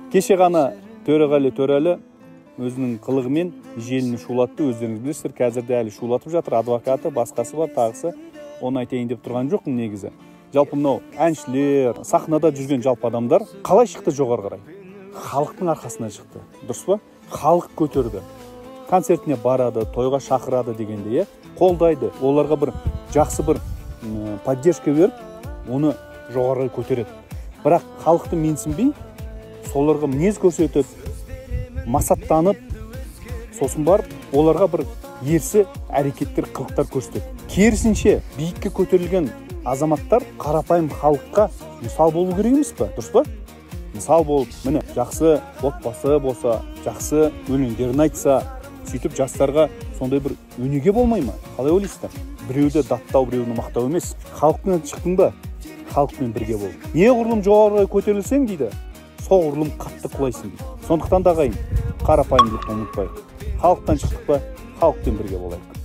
Кеше ғана Төреғали Төрәлі өзінің қылығымен желіні шулатты, өздеріңіз білесіздер, қазір де әлі шулатып жатыр, адвокаты, басқасы бар, тағысы. Оны айтайын деп тұрған жоқпын негізі. Жалпы мынау әншілер, сахнада жүрген жалпы адамдар қалай шықты жоғары қарай? Халықтың арқасына шықты, дұрыс па? Халық көтерді. Концертіне барады, тойға шақырады дегенде, қолдайды. Оларға бір жақсы бір поддержка беріп, оны жоғары көтереді. Бірақ халықты менсінбей, соларға мінез көрсетіп, масаттанып, сосын барып, оларға бір ерсі әрекеттер, қылықтар көрсетеді. Керісінше, биікке көтерілген азаматтар қарапайым халыққа мысал болу керек емес па? Дұрыс па? Мысал болып, міне, жақсы отбасы болса, жақсы өлеңдерін айтса, сөйтіп жастарға сондай бір өнеге болмай ма? Қалай ойлайсыздар? Біреуді даттау, біреуді мақтау емес. Халықтан шықтың ба? Халықпен бірге бол. Не ғұрлым жоғарыға көтерілсең дейді, сол ғұрлым қатты құлайсың дейді. Сондықтан да ағайын, қарапайымдылықты ұмытпайық. Халықтан шықтық па? Халықпен бірге болайық.